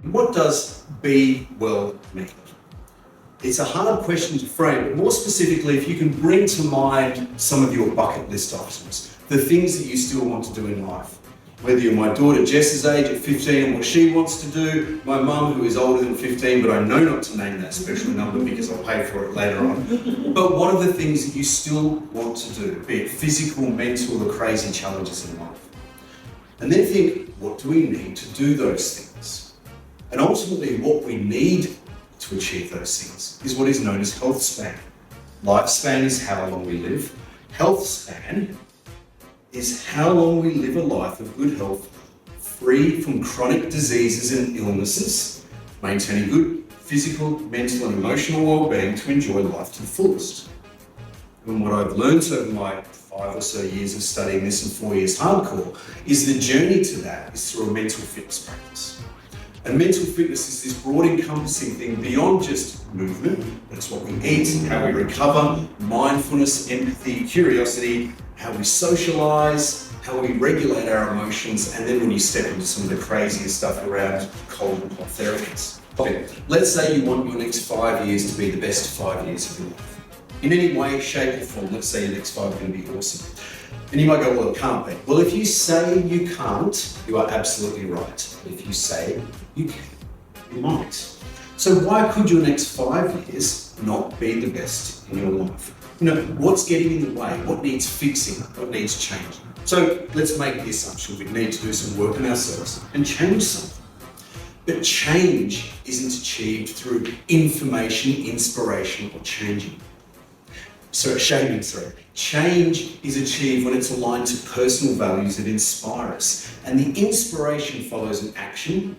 What does be well mean? It's a hard question to frame, but more specifically, if you can bring to mind some of your bucket list items, the things that you still want to do in life. Whether you're my daughter Jess's age at 15 and what she wants to do, my mum who is older than 15, but I know not to name that special number because I'll pay for it later on. But what are the things that you still want to do, be it physical, mental, or crazy challenges in life? And then think, what do we need to do those things? And ultimately, what we need to achieve those things is what is known as health span. Lifespan is how long we live. Health span is how long we live a life of good health, free from chronic diseases and illnesses, maintaining good physical, mental and emotional well-being to enjoy life to the fullest. And what I've learned over my 5 or so years of studying this and 4 years hardcore is the journey to that is through a mental fitness practice. And mental fitness is this broad encompassing thing beyond just movement. That's what we eat, how we recover, mindfulness, empathy, curiosity, how we socialize, how we regulate our emotions, and then when you step into some of the craziest stuff around cold and hot therapies. Okay, let's say you want your next 5 years to be the best 5 years of your life. In any way, shape or form, let's say your next 5 are going to be awesome. And you might go, well, it can't be. Well, if you say you can't, you are absolutely right. If you say you can, you might. So why could your next 5 years not be the best in your life? What's getting in the way? What needs fixing? What needs changing? So let's make the assumption we need to do some work on ourselves and change something. But change isn't achieved through information, inspiration, or changing. Change is achieved when it's aligned to personal values that inspire us. And the inspiration follows an action,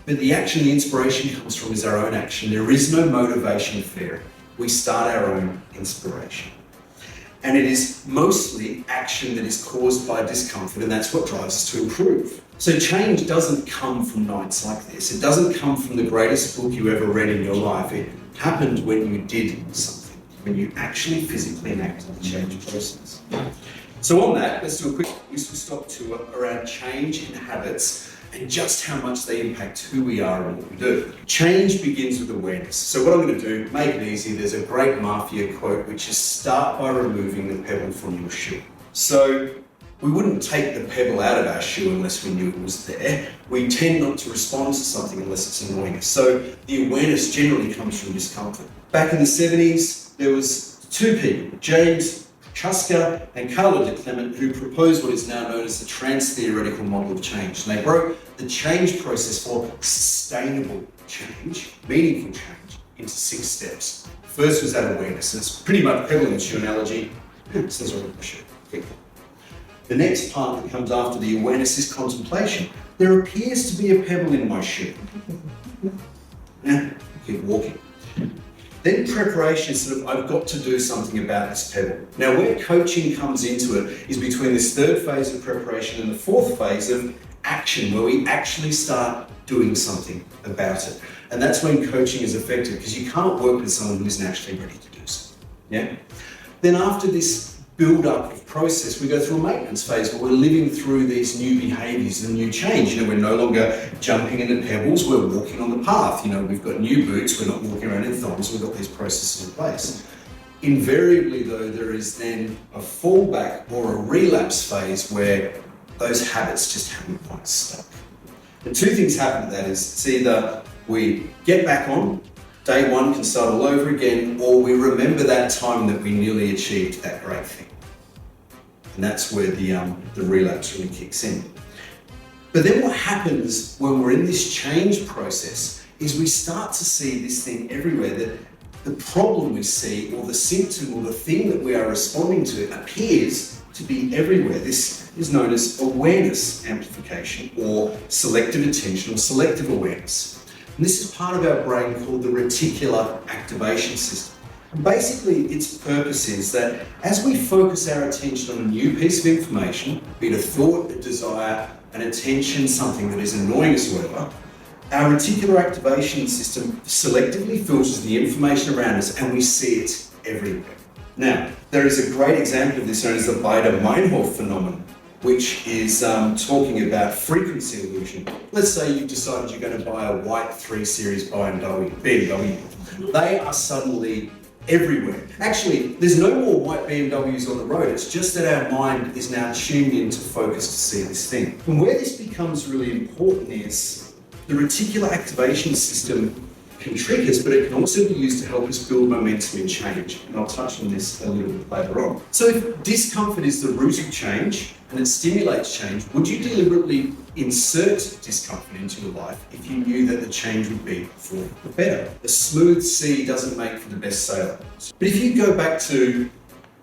but the action the inspiration comes from is our own action. There is no motivation fair. We start our own inspiration. And it is mostly action that is caused by discomfort, and that's what drives us to improve. So change doesn't come from nights like this. It doesn't come from the greatest book you ever read in your life. It happened when you did something, when you actually physically enacted the change process. So on that, let's do a quick whistle-stop tour around change in habits and just how much they impact who we are and what we do. Change begins with awareness. So what I'm going to do, make it easy, there's a great Mafia quote, which is start by removing the pebble from your shoe. So we wouldn't take the pebble out of our shoe unless we knew it was there. We tend not to respond to something unless it's annoying us. So the awareness generally comes from discomfort. Back in the 70s, there was 2 people, James Chuska and Carlo de Clement, who proposed what is now known as the trans-theoretical model of change. And they broke the change process for sustainable change, meaningful change, into 6 steps. First was that awareness, and it's pretty much pebble in the shoe analogy. It says on the shoe. The next part that comes after the awareness is contemplation. There appears to be a pebble in my shoe. Keep walking. Then preparation is sort of, I've got to do something about this pebble. Now where coaching comes into it is between this 3rd phase of preparation and the 4th phase of action, where we actually start doing something about it. And that's when coaching is effective, because you can't work with someone who isn't actually ready to do something. Yeah? Then after this build-up of process, we go through a maintenance phase where we're living through these new behaviours and new change. We're no longer jumping into pebbles, we're walking on the path. We've got new boots, we're not walking around in thongs, we've got these processes in place. Invariably though, there is then a fallback or a relapse phase where those habits just haven't quite stuck. And 2 things happen to that is it's either we get back on, day 1 can start all over again, or we remember that time that we nearly achieved that great thing. And that's where the relapse really kicks in. But then what happens when we're in this change process is we start to see this thing everywhere, that the problem we see or the symptom or the thing that we are responding to appears to be everywhere. This is known as awareness amplification or selective attention or selective awareness. And this is part of our brain called the reticular activation system. And basically, its purpose is that as we focus our attention on a new piece of information, be it a thought, a desire, an attention, something that is annoying us or whatever, our reticular activation system selectively filters the information around us and we see it everywhere. Now, there is a great example of this known as the Baader-Meinhof phenomenon. which is talking about frequency illusion. Let's say you've decided you're going to buy a white 3 Series BMW. They are suddenly everywhere. Actually, there's no more white BMWs on the road. It's just that our mind is now tuned in to focus to see this thing. And where this becomes really important is the reticular activation system can trick us, but it can also be used to help us build momentum in change. And I'll touch on this a little bit later on. So if discomfort is the root of change and it stimulates change, would you deliberately insert discomfort into your life if you knew that the change would be for the better? A smooth sea doesn't make for the best sailor. But if you go back to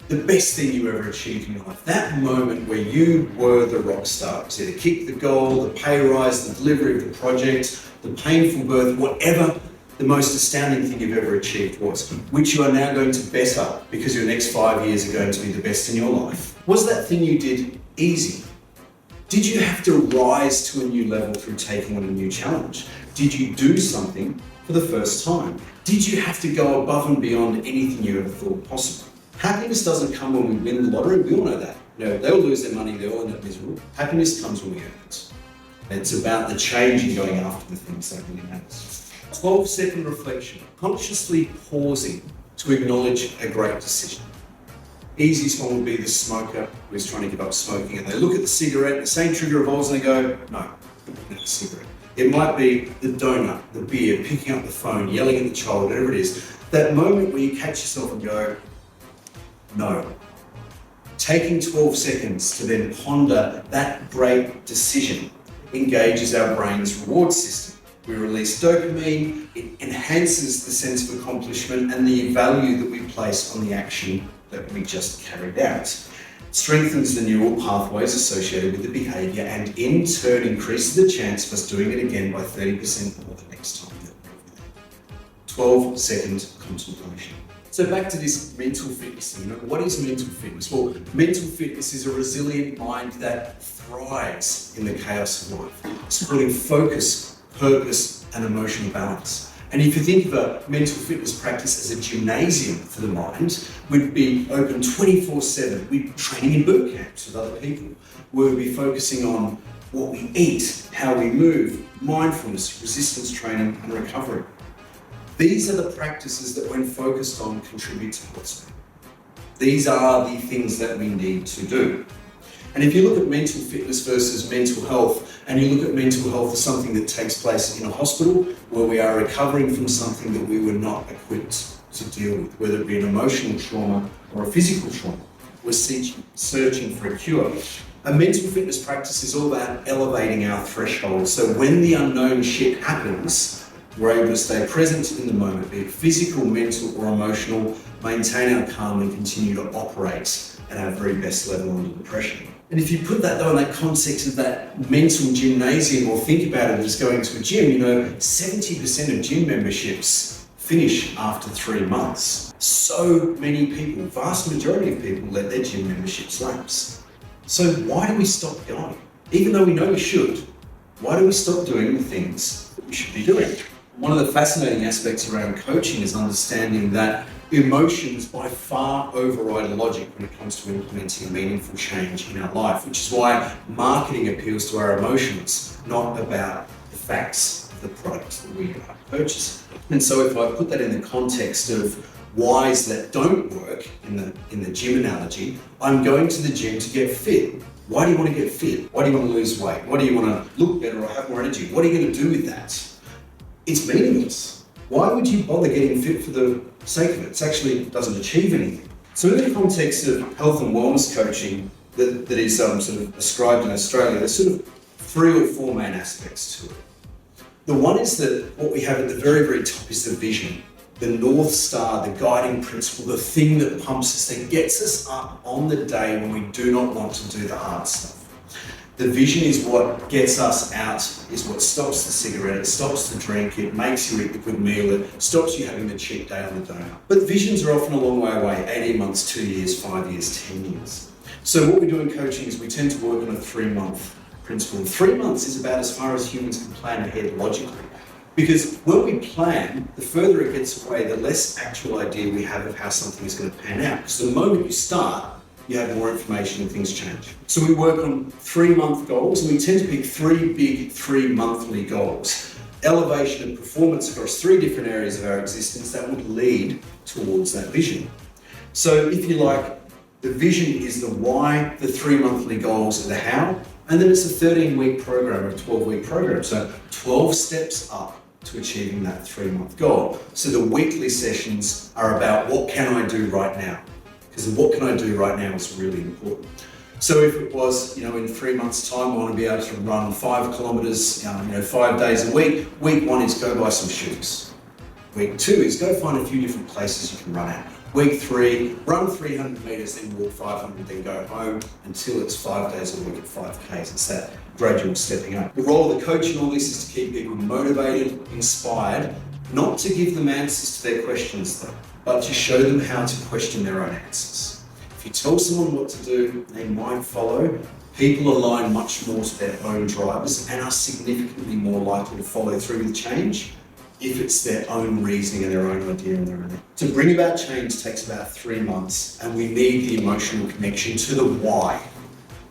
the best thing you ever achieved in your life, that moment where you were the rock star, it either kick the goal, the pay rise, the delivery of the project, the painful birth, whatever the most astounding thing you've ever achieved was, which you are now going to better because your next 5 years are going to be the best in your life. Was that thing you did easy? Did you have to rise to a new level through taking on a new challenge? Did you do something for the first time? Did you have to go above and beyond anything you ever thought possible? Happiness doesn't come when we win the lottery, we all know that. They'll lose their money, they'll end up miserable. Happiness comes when we earn it. It's about the change and going after the things that really matters. 12-second reflection, consciously pausing to acknowledge a great decision. Easiest one would be the smoker who is trying to give up smoking, and they look at the cigarette, the same trigger evolves, and they go, no, not a cigarette. It might be the donut, the beer, picking up the phone, yelling at the child, whatever it is. That moment where you catch yourself and go, no. Taking 12 seconds to then ponder that great decision engages our brain's reward system. We release dopamine, it enhances the sense of accomplishment and the value that we place on the action that we just carried out. Strengthens the neural pathways associated with the behaviour and in turn increases the chance of us doing it again by 30% more the next time that we're with it. 12-second contemplation. So back to this mental fitness thing. What is mental fitness? Well, mental fitness is a resilient mind that thrives in the chaos of life, supporting focus, purpose, and emotional balance. And if you think of a mental fitness practice as a gymnasium for the mind, we'd be open 24/7. We'd be training in boot camps with other people. We'd be focusing on what we eat, how we move, mindfulness, resistance training, and recovery. These are the practices that, when focused on, contribute to what's. These are the things that we need to do. And if you look at mental fitness versus mental health, and you look at mental health as something that takes place in a hospital where we are recovering from something that we were not equipped to deal with, whether it be an emotional trauma or a physical trauma, we're searching for a cure. A mental fitness practice is all about elevating our threshold. So when the unknown shit happens, we're able to stay present in the moment, be it physical, mental, or emotional, maintain our calm and continue to operate at our very best level under the pressure. And if you put that though in that context of that mental gymnasium, or think about it as going to a gym, 70% of gym memberships finish after 3 months. So many people, vast majority of people, let their gym memberships lapse. So why do we stop going? Even though we know we should, why do we stop doing the things that we should be doing? One of the fascinating aspects around coaching is understanding that emotions by far override logic when it comes to implementing meaningful change in our life, which is why marketing appeals to our emotions, not about the facts of the products that we are purchasing. And so if I put that in the context of whys that don't work in the gym analogy, I'm going to the gym to get fit. Why do you want to get fit? Why do you want to lose weight? Why do you want to look better or have more energy? What are you going to do with that? It's meaningless. Why would you bother getting fit for the sake of it? It actually doesn't achieve anything. So in the context of health and wellness coaching that is sort of ascribed in Australia, there's sort of 3 or 4 main aspects to it. The one is that what we have at the very, very top is the vision, the North Star, the guiding principle, the thing that pumps us, that gets us up on the day when we do not want to do the hard stuff. The vision is what gets us out, is what stops the cigarette, it stops the drink, it makes you eat the good meal, it stops you having the cheat day on the donut. But visions are often a long way away, 18 months, 2 years, 5 years, 10 years. So what we do in coaching is we tend to work on a 3-month principle. 3 months is about as far as humans can plan ahead logically. Because when we plan, the further it gets away, the less actual idea we have of how something is going to pan out. Because the moment you start, you have more information and things change. So we work on 3-month goals, and we tend to pick 3 big 3-monthly goals. Elevation of performance across 3 different areas of our existence that would lead towards that vision. So if you like, the vision is the why, the 3 monthly goals are the how, and then it's a 13-week program or a 12-week program. So 12 steps up to achieving that 3-month goal. So the weekly sessions are about what can I do right now? Because what can I do right now is really important. So if it was, in 3 months' time, I want to be able to run 5 kilometers, 5 days a week. Week 1 is go buy some shoes. Week 2 is go find a few different places you can run at. Week 3, run 300 meters, then walk 500, then go home until it's 5 days a week at 5Ks. It's that gradual stepping up. The role of the coach in all this is to keep people motivated, inspired, not to give them answers to their questions though, but to show them how to question their own answers. If you tell someone what to do, they might follow. People align much more to their own drivers and are significantly more likely to follow through with change if it's their own reasoning and their own idea and their own. To bring about change takes about 3 months, and we need the emotional connection to the why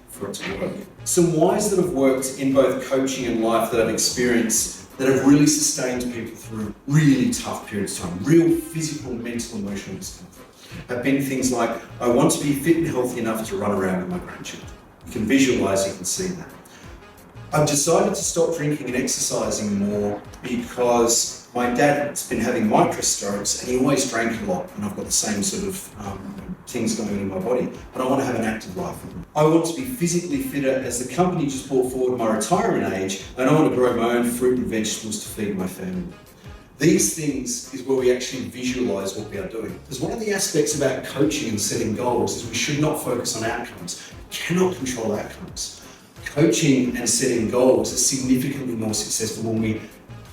for it to work. Some whys that have worked in both coaching and life that I've experienced that have really sustained people through really tough periods of time, real physical, mental, emotional discomfort, have been things like, I want to be fit and healthy enough to run around with my grandchildren. You can visualize, you can see that. I've decided to stop drinking and exercising more because my dad's been having microstrokes and he always drank a lot, and I've got the same sort of things going on in my body, but I want to have an active life. I want to be physically fitter as the company just brought forward my retirement age, and I want to grow my own fruit and vegetables to feed my family. These things is where we actually visualize what we are doing. Because one of the aspects about coaching and setting goals is we should not focus on outcomes. We cannot control outcomes. Coaching and setting goals is significantly more successful when we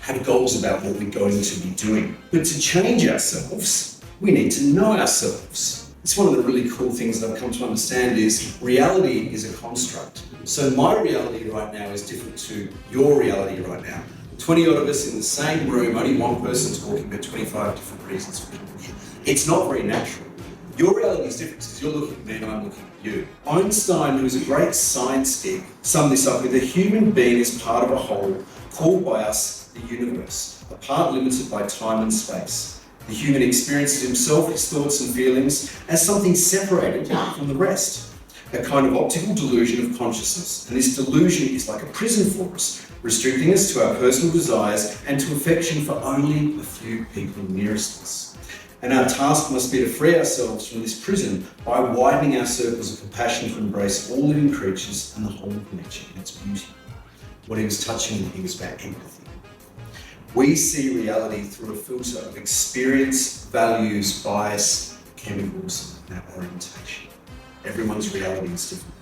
have goals about what we're going to be doing. But to change ourselves, we need to know ourselves. It's one of the really cool things that I've come to understand is reality is a construct. So my reality right now is different to your reality right now. 20 odd of us in the same room, only one person talking, but 25 different reasons for people here. It's not very natural. Your reality is different because you're looking at me and I'm looking at you. Einstein, who's a great science geek, summed this up with a human being is part of a whole called by us the universe, a part limited by time and space. The human experiences himself, his thoughts and feelings as something separated from the rest, a kind of optical delusion of consciousness. And this delusion is like a prison for us, restricting us to our personal desires and to affection for only a few people nearest us. And our task must be to free ourselves from this prison by widening our circles of compassion to embrace all living creatures and the whole of nature and its beauty. What he was touching on here was about empathy. We see reality through a filter of experience, values, bias, chemicals, and our orientation. Everyone's reality is different.